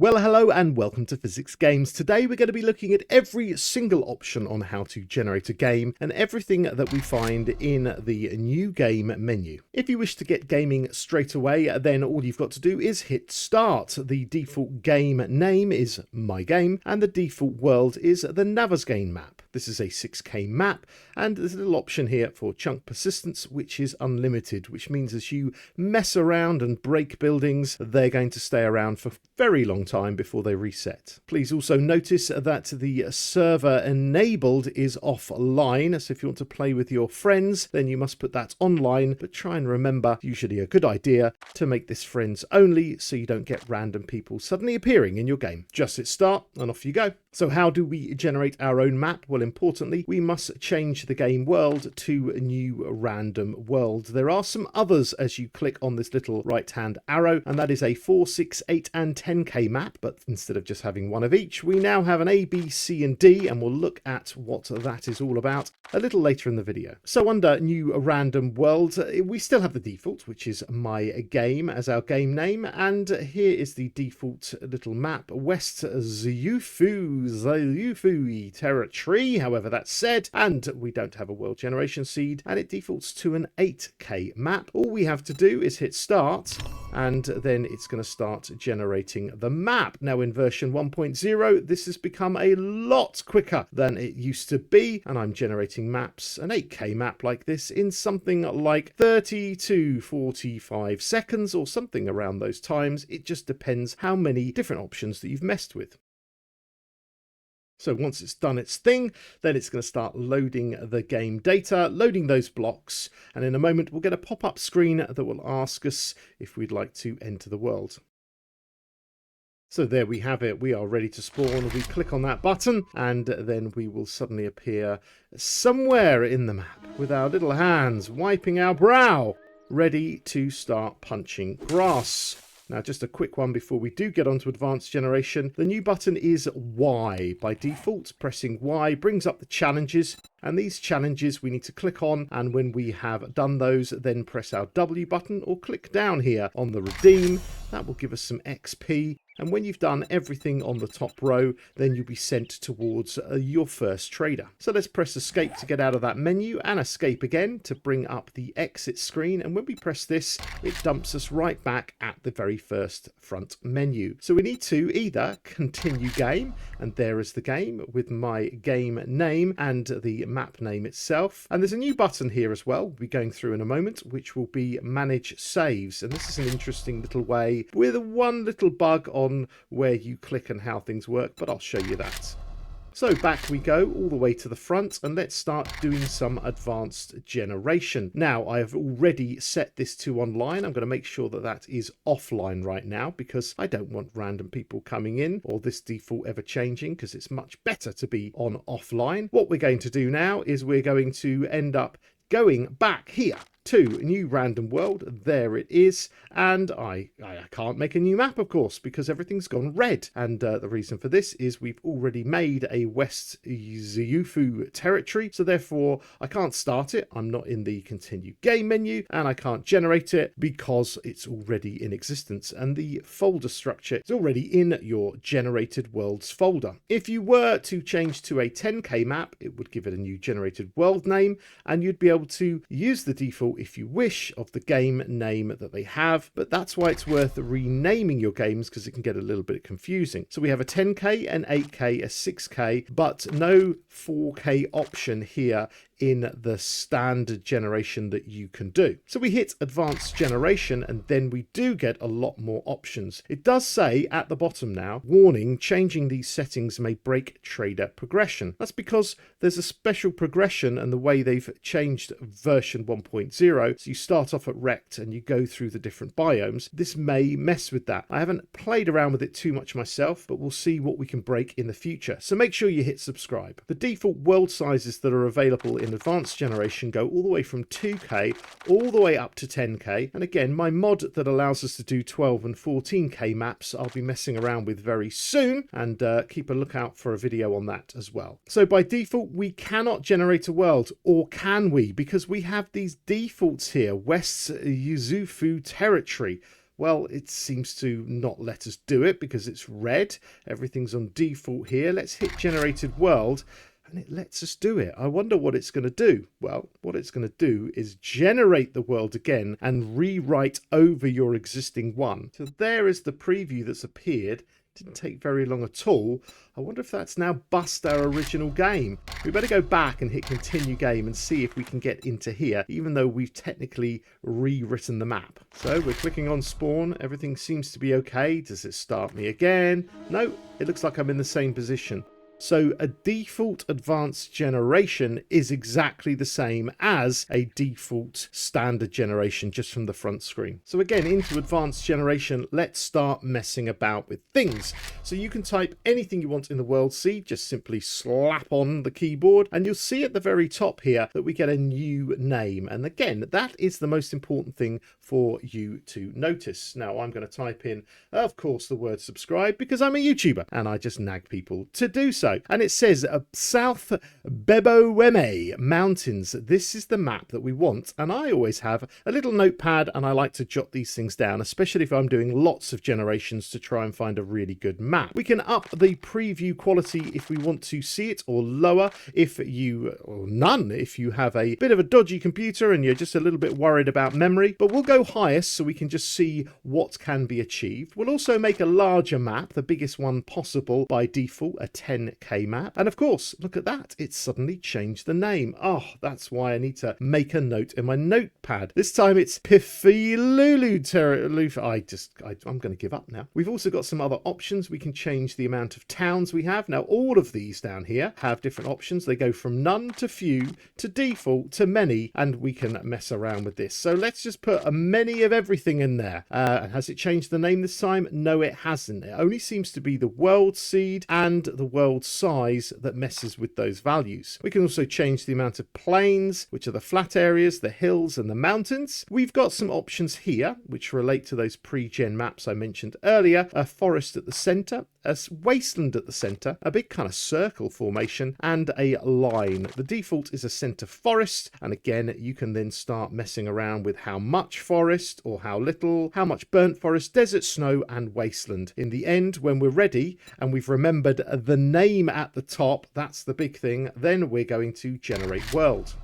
Well, hello and welcome to Physics Games. Today we're going to be looking at every single option on how to generate a game and everything that we find in the new game menu. If you wish to get gaming straight away, then all you've got to do is hit start. The default game name is My Game and the default world is the Navezgane map. This is a 6K map and there's a little option here for chunk persistence which is unlimited, which means as you mess around and break buildings, they're going to stay around for a very long time before they reset. Please also notice that the server enabled is offline, so if you want to play with your friends then you must put that online, but try and remember, usually a good idea, to make this friends only so you don't get random people suddenly appearing in your game. Just hit start and off you go. So how do we generate our own map? Well, importantly, we must change the game world to a new random world. There are some others as you click on this little right hand arrow, and that is a 4, 6, 8 and 10K map, but instead of just having one of each, we now have an A, B, C and D, and we'll look at what that is all about a little later in the video. So under new random world, we still have the default, which is My Game as our game name, and here is the default little map, West Ziyufu territory, however that's said, and we don't have a world generation seed, and it defaults to an 8K map. All we have to do is hit start, and then it's going to start generating the map. Now in version 1.0, this has become a lot quicker than it used to be, and I'm generating maps, an 8K map like this, in something like 30 to 45 seconds or something around those times. It just depends how many different options that you've messed with. So once it's done its thing, then it's going to start loading the game data, loading those blocks, and in a moment we'll get a pop-up screen that will ask us if we'd like to enter the world. So there we have it, we are ready to spawn. We click on that button and then we will suddenly appear somewhere in the map with our little hands wiping our brow, ready to start punching grass. Now, just a quick one before we do get on to advanced generation. The new button is Y. By default, pressing Y brings up the challenges, and these challenges we need to click on, and when we have done those, then press our W button or click down here on the redeem. That will give us some XP. And when you've done everything on the top row, then you'll be sent towards your first trader. So let's press escape to get out of that menu and escape again to bring up the exit screen. And when we press this, it dumps us right back at the very first front menu. So we need to either continue game, and there is the game with my game name and the map name itself. And there's a new button here as well, we'll be going through in a moment, which will be manage saves. And this is an interesting little way with one little bug on where you click and how things work, but I'll show you that. So back we go all the way to the front, and let's start doing some advanced generation. Now I have already set this to online. I'm going to make sure that that is offline right now because I don't want random people coming in or this default ever changing, because it's much better to be on offline. What we're going to do now is we're going to end up going back here to new random world. There it is, and I can't make a new map, of course, because everything's gone red, and the reason for this is we've already made a West Ziyufu territory, so therefore I can't start it. I'm not in the continue game menu, and I can't generate it because it's already in existence, and the folder structure is already in your generated worlds folder. If you were to change to a 10K map, it would give it a new generated world name, and you'd be able to use the default, if you wish, of the game name that they have, but that's why it's worth renaming your games, because it can get a little bit confusing. So we have a 10K, an 8K, a 6K, but no 4K option here in the standard generation that you can do. So we hit advanced generation, and then we do get a lot more options. It does say at the bottom now, warning, changing these settings may break trader progression. That's because there's a special progression and the way they've changed version 1.0. So you start off at Rect and you go through the different biomes. This may mess with that. I haven't played around with it too much myself, but we'll see what we can break in the future. So make sure you hit subscribe. The default world sizes that are available in advanced generation go all the way from 2K all the way up to 10K, and again my mod that allows us to do 12 and 14K maps I'll be messing around with very soon, and keep a lookout for a video on that as well. So by default we cannot generate a world, or can we? Because we have these defaults here, West Yuzufu territory. Well, it seems to not let us do it because it's red. Everything's on default here. Let's hit generated world. And it lets us do it. I wonder what it's going to do. Well, what it's going to do is generate the world again and rewrite over your existing one. So there is the preview that's appeared. Didn't take very long at all. I wonder if that's now bust our original game. We better go back and hit continue game and see if we can get into here, even though we've technically rewritten the map. So we're clicking on spawn. Everything seems to be okay. Does it start me again? No, it looks like I'm in the same position. So a default advanced generation is exactly the same as a default standard generation just from the front screen. So again, into advanced generation, let's start messing about with things. So you can type anything you want in the world seed, just simply slap on the keyboard and you'll see at the very top here that we get a new name. And again, that is the most important thing for you to notice. Now I'm going to type in, of course, the word subscribe because I'm a YouTuber and I just nag people to do so. And it says South Beboweme Mountains. This is the map that we want. And I always have a little notepad and I like to jot these things down, especially if I'm doing lots of generations to try and find a really good map. We can up the preview quality if we want to see it, or lower if you, or none if you have a bit of a dodgy computer and you're just a little bit worried about memory. But we'll go highest so we can just see what can be achieved. We'll also make a larger map, the biggest one possible by default, a 10K map. And of course, look at that, it's suddenly changed the name. Oh, that's why I need to make a note in my notepad. This time it's Pifilulu. I'm going to give up now. We've also got some other options. We can change the amount of towns we have. Now, all of these down here have different options. They go from none to few to default to many, and we can mess around with this. So let's just put a many of everything in there. Has it changed the name this time? No, it hasn't. It only seems to be the world seed and the world size that messes with those values. We can also change the amount of plains, which are the flat areas, the hills and the mountains. We've got some options here which relate to those pre-gen maps I mentioned earlier. A forest at the center, a wasteland at the center, a big kind of circle formation, and a line. The default is a center forest, and again you can then start messing around with how much forest or how little, how much burnt forest, desert, snow and wasteland. In the end, when we're ready and we've remembered the name at the top, that's the big thing, then we're going to generate world.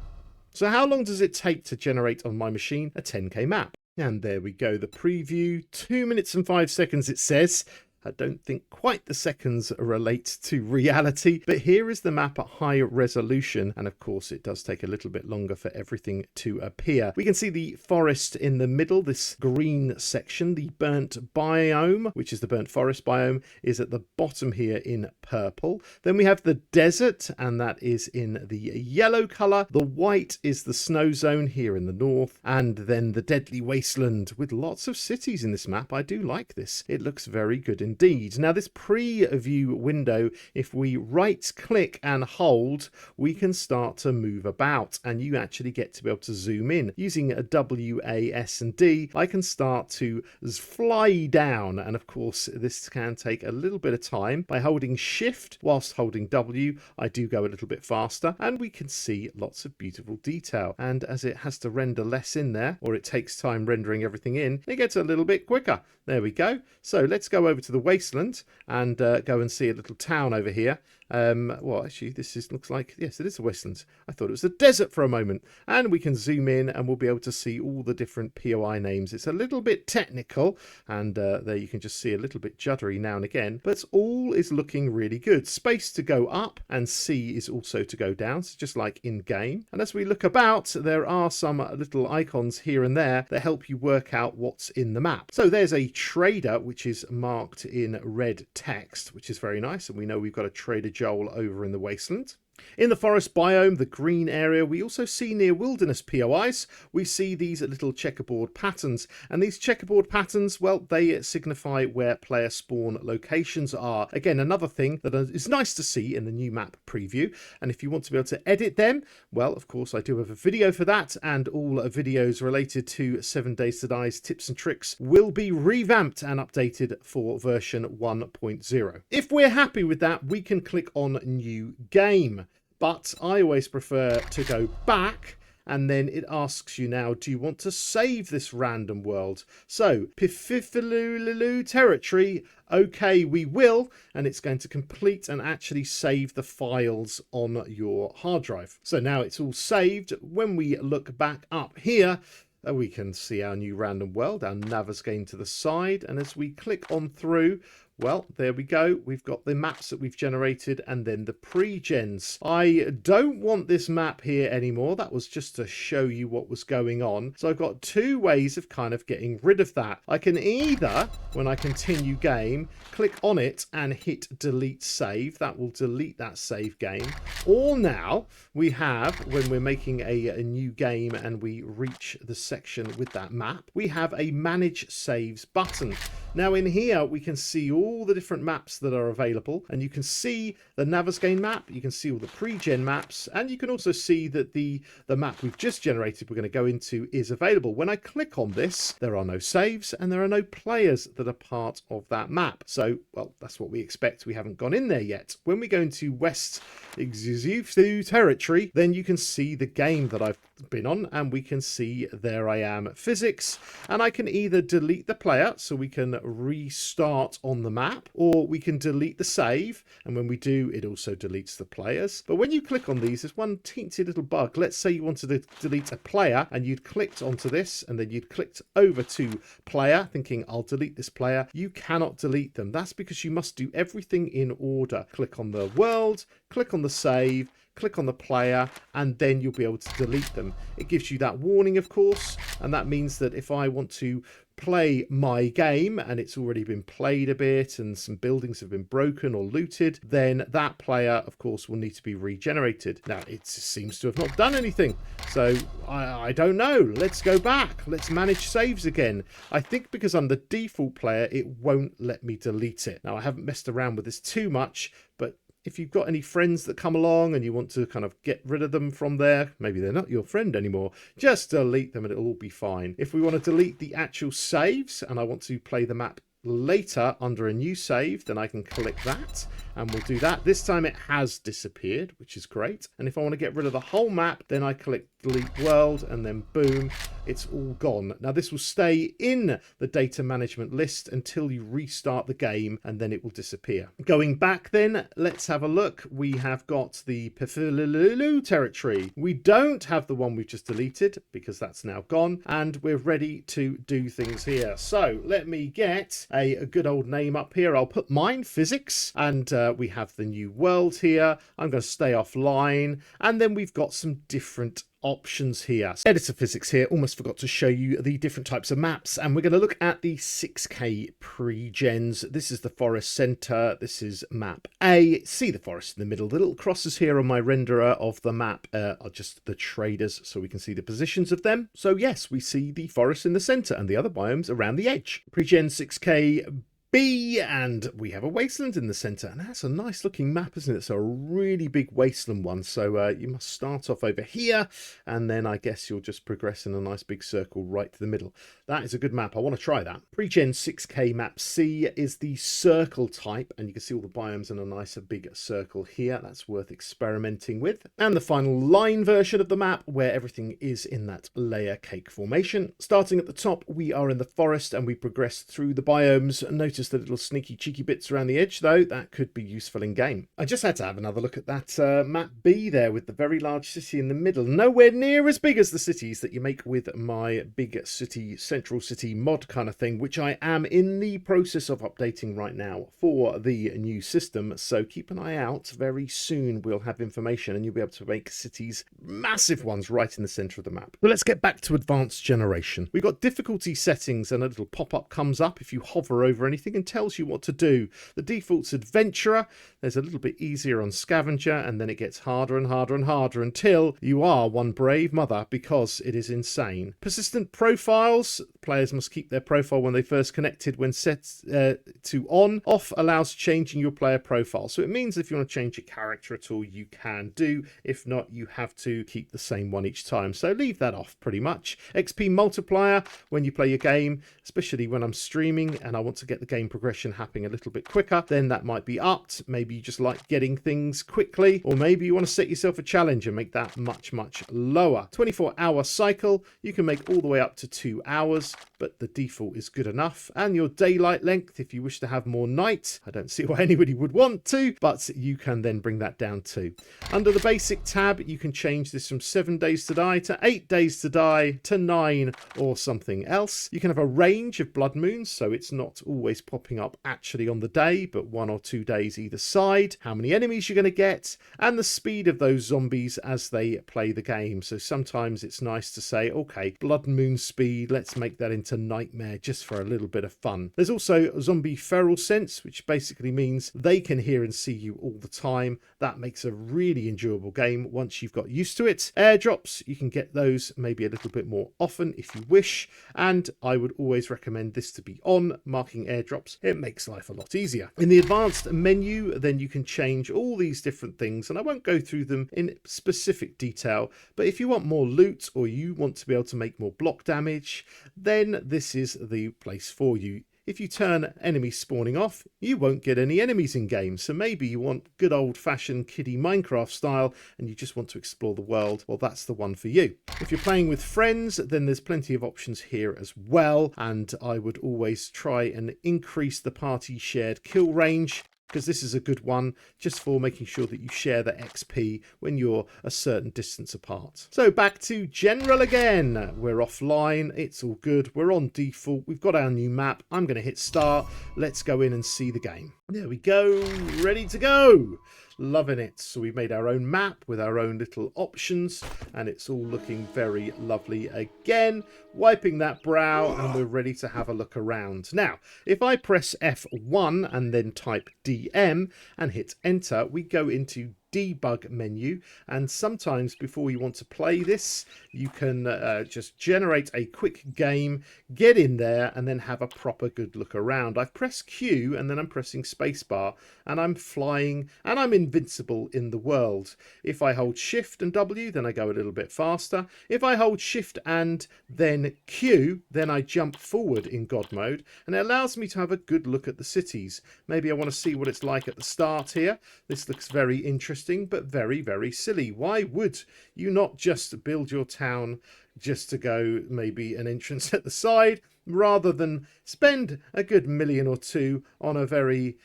So how long does it take to generate on my machine a 10K map? And there we go, the preview, 2 minutes and 5 seconds it says. I don't think quite the seconds relate to reality, but here is the map at high resolution. And of course, it does take a little bit longer for everything to appear. We can see the forest in the middle, this green section. The burnt biome, which is the burnt forest biome, is at the bottom here in purple. Then we have the desert, and that is in the yellow color. The white is the snow zone here in the north, and then the deadly wasteland with lots of cities in this map. I do like this. It looks very good indeed. Now this preview window, if we right click and hold, we can start to move about, and you actually get to be able to zoom in. Using a W, A, S and D, I can start to fly down, and of course this can take a little bit of time. By holding shift whilst holding W, I do go a little bit faster, and we can see lots of beautiful detail. And as it has to render less in there, or it takes time rendering everything in, it gets a little bit quicker. There we go. So let's go over to the wasteland and go and see a little town over here. Well, actually, looks like, yes, it is a wasteland. I thought it was a desert for a moment. And we can zoom in and we'll be able to see all the different POI names. It's a little bit technical, and there you can just see a little bit juddery now and again, but all is looking really good. Space to go up and C is also to go down, so just like in game. And as we look about, there are some little icons here and there that help you work out what's in the map. So there's a trader, which is marked in red text, which is very nice. And we know we've got a Trader Joel over in the wasteland. In the forest biome, the green area, we also see near wilderness POIs, we see these little checkerboard patterns. And these checkerboard patterns, well, they signify where player spawn locations are. Again, another thing that is nice to see in the new map preview. And if you want to be able to edit them, well, of course, I do have a video for that. And all videos related to 7 Days to Die's tips and tricks will be revamped and updated for version 1.0. If we're happy with that, we can click on New Game. But I always prefer to go back and then it asks you now, do you want to save this random world? So, Pififalulu territory, okay, we will, and it's going to complete and actually save the files on your hard drive. So now it's all saved. When we look back up here, we can see our new random world, our Navezgane to the side, and as we click on through, well, there we go. We've got the maps that we've generated and then the pre-gens. I don't want this map here anymore. That was just to show you what was going on. So I've got two ways of kind of getting rid of that. I can either, when I continue game, click on it and hit delete save. That will delete that save game. Or now we have, when we're making a new game and we reach the section with that map, we have a manage saves button. Now in here we can see all the different maps that are available, and you can see the Navezgane map, you can see all the pre-gen maps, and you can also see that the map we've just generated we're going to go into is available. When I click on this, there are no saves and there are no players that are part of that map. So, well, that's what we expect. We haven't gone in there yet. When we go into West territory, then you can see the game that I've been on, and we can see there I am at physics, and I can either delete the player so we can restart on the map, or we can delete the save, and when we do, it also deletes the players. But when you click on these, there's one teensy little bug. Let's say you wanted to delete a player and you'd clicked onto this and then you'd clicked over to player thinking I'll delete this player. You cannot delete them. That's because you must do everything in order. Click on the world, click on the save, click on the player, and then you'll be able to delete them. It gives you that warning, of course, and that means that if I want to play my game and it's already been played a bit and some buildings have been broken or looted, then that player, of course, will need to be regenerated. Now, it seems to have not done anything, so I don't know. Let's go back. Let's manage saves again. I think because I'm the default player, it won't let me delete it. Now, I haven't messed around with this too much, but if you've got any friends that come along and you want to kind of get rid of them from there, maybe they're not your friend anymore, just delete them and it'll all be fine. If we want to delete the actual saves and I want to play the map later under a new save, then I can click that and we'll do that. This time it has disappeared, which is great. And if I want to get rid of the whole map, then I click delete world and then boom, it's all gone. Now this will stay in the data management list until you restart the game and then it will disappear. Going back then, let's have a look. We have got the Pififalulu territory. We don't have the one we've just deleted because that's now gone, and we're ready to do things here. So let me get a good old name up here. I'll put mine, physics, and we have the new world here. I'm going to stay offline, and then we've got some different options here. Editor physics here. Almost forgot to show you the different types of maps, and we're going to look at the 6K pre-gens. This is the forest center. This is map A. See the forest in the middle. The little crosses here on my renderer of the map are just the traders, so we can see the positions of them. So yes, we see the forest in the center and the other biomes around the edge. Pre-gen 6K B, and we have a wasteland in the center, and that's a nice looking map, isn't it? It's a really big wasteland one, so you must start off over here and then I guess you'll just progress in a nice big circle right to the middle. That is a good map. I want to try that. Pre-gen 6K map C is the circle type, and you can see all the biomes in a nicer big circle here. That's worth experimenting with. And the final line version of the map where everything is in that layer cake formation. Starting at the top, we are in the forest and we progress through the biomes. Notice the little sneaky cheeky bits around the edge though. That could be useful in game. I just had to have another look at that map B there with the very large city in the middle. Nowhere near as big as the cities that you make with my big city, central city mod kind of thing, which I am in the process of updating right now for the new system. So keep an eye out. Very soon we'll have information and you'll be able to make cities, massive ones, right in the center of the map. But let's get back to advanced generation. We've got difficulty settings, and a little pop-up comes up if you hover over anything and tells you what to do. The default's adventurer. There's a little bit easier on scavenger, and then it gets harder and harder and harder until you are one brave mother, because it is insane. Persistent profiles. Players must keep their profile when they first connected. When set to on, off allows changing your player profile. So it means if you want to change your character at all, you can do. If not, you have to keep the same one each time. So leave that off pretty much. XP multiplier when you play your game, especially when I'm streaming and I want to get the game progression happening a little bit quicker, then that might be upped. Maybe you just like getting things quickly, or maybe you want to set yourself a challenge and make that much lower. 24-hour cycle, you can make all the way up to 2 hours, but the default is good enough. And your daylight length, if you wish to have more night, I don't see why anybody would want to, but you can then bring that down too. Under the basic tab, you can change this from 7 days to die to 8 days to die to 9 or something else. You can have a range of blood moons, so it's not always popping up actually on the day, but 1 or 2 days either side. How many enemies you're going to get, and the speed of those zombies as they play the game. So sometimes it's nice to say, okay, blood moon speed, let's make that into nightmare just for a little bit of fun. There's also zombie feral sense, which basically means they can hear and see you all the time. That makes a really enjoyable game once you've got used to it. Airdrops, you can get those maybe a little bit more often if you wish, and I would always recommend this to be on, marking airdrops. It makes life a lot easier. In the advanced menu, then you can change all these different things, and I won't go through them in specific detail, but if you want more loot or you want to be able to make more block damage, then this is the place for you. If you turn enemies spawning off, you won't get any enemies in game. So maybe you want good old-fashioned kiddie Minecraft style and you just want to explore the world. Well, that's the one for you. If you're playing with friends, then there's plenty of options here as well. And I would always try and increase the party shared kill range, because this is a good one just for making sure that you share the XP when you're a certain distance apart. So back to general again. We're offline. It's all good. We're on default. We've got our new map. I'm going to hit start. Let's go in and see the game. There we go. Ready to go. Loving it. So we've made our own map with our own little options, and it's all looking very lovely again. Wiping that brow, and we're ready to have a look around. Now, if I press F1 and then type DM and hit enter, we go into debug menu, and sometimes before you want to play this, you can just generate a quick game, get in there, and then have a proper good look around. I've pressed Q and then I'm pressing spacebar, and I'm flying, and I'm invincible in the world. If I hold Shift and W, then I go a little bit faster. If I hold Shift and then Q, then I jump forward in God mode, and it allows me to have a good look at the cities. Maybe I want to see what it's like at the start here. This looks very interesting, but very silly. Why would you not just build your town just to go maybe an entrance at the side, rather than spend a good million or two on a very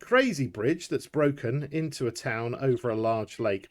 crazy bridge that's broken into a town over a large lake?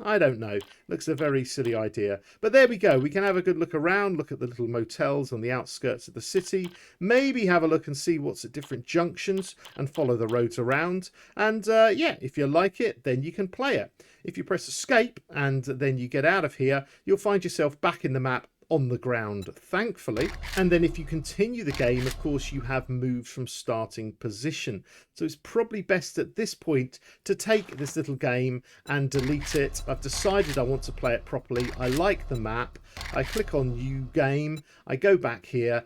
I don't know. Looks a very silly idea. But there we go. We can have a good look around, look at the little motels on the outskirts of the city, maybe have a look and see what's at different junctions and follow the roads around. And yeah, if you like it, then you can play it. If you press escape and then you get out of here, you'll find yourself back in the map on the ground, thankfully. And then if you continue the game, of course, you have moved from starting position. So it's probably best at this point to take this little game and delete it. I've decided I want to play it properly. I like the map. I click on new game. I go back here.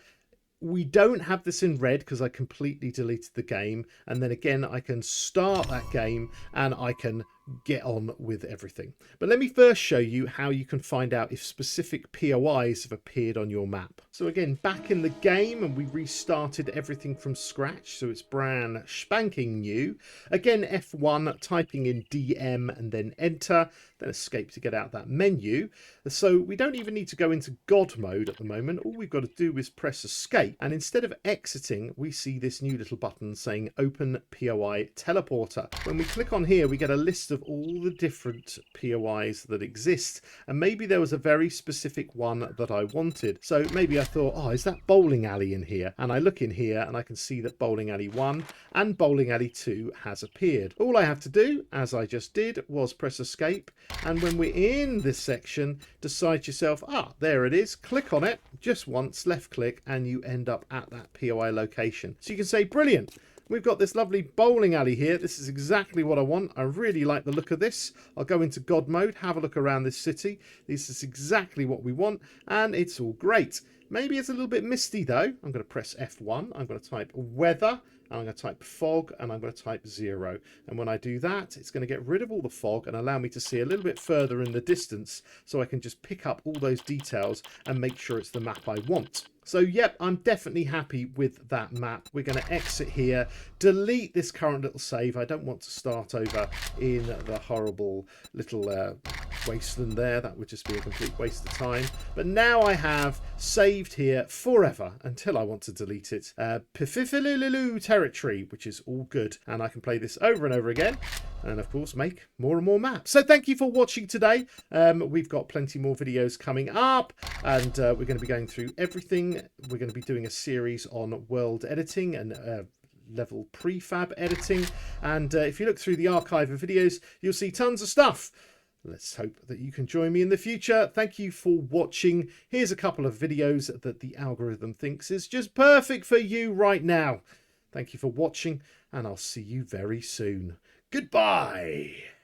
We don't have this in red because I completely deleted the game. And then again, I can start that game and I can get on with everything. But let me first show you how you can find out if specific POIs have appeared on your map. So again, back in the game, and we restarted everything from scratch, so it's brand spanking new. Again, F1, typing in DM and then enter, then escape to get out that menu. So we don't even need to go into God mode at the moment. All we've got to do is press escape, and instead of exiting, we see this new little button saying open POI teleporter. When we click on here, we get a list of all the different POIs that exist, and maybe there was a very specific one that I wanted. So maybe I thought, oh, is that bowling alley in here? And I look in here and I can see that bowling alley 1 and bowling alley 2 has appeared. All I have to do, as I just did, was press escape, and when we're in this section, decide yourself, there it is, click on it just once, left click, and you end up at that POI location. So you can say, brilliant, we've got this lovely bowling alley here. This is exactly what I want. I really like the look of this. I'll go into God mode, have a look around this city. This is exactly what we want, and it's all great. Maybe it's a little bit misty though. I'm going to press F1. I'm going to type weather, and I'm going to type fog, and I'm going to type 0. And when I do that, it's going to get rid of all the fog and allow me to see a little bit further in the distance, so I can just pick up all those details and make sure it's the map I want. So yep, I'm definitely happy with that map. We're going to exit here, delete this current little save. I don't want to start over in the horrible little wasteland there. That would just be a complete waste of time. But now I have saved here forever until I want to delete it. Pififilulu territory, which is all good. And I can play this over and over again. And of course, make more and more maps. So thank you for watching today. We've got plenty more videos coming up, and we're going to be going through everything. We're going to be doing a series on world editing and level prefab editing. And if you look through the archive of videos, you'll see tons of stuff. Let's hope that you can join me in the future. Thank you for watching. Here's a couple of videos that the algorithm thinks is just perfect for you right now. Thank you for watching, and I'll see you very soon. Goodbye.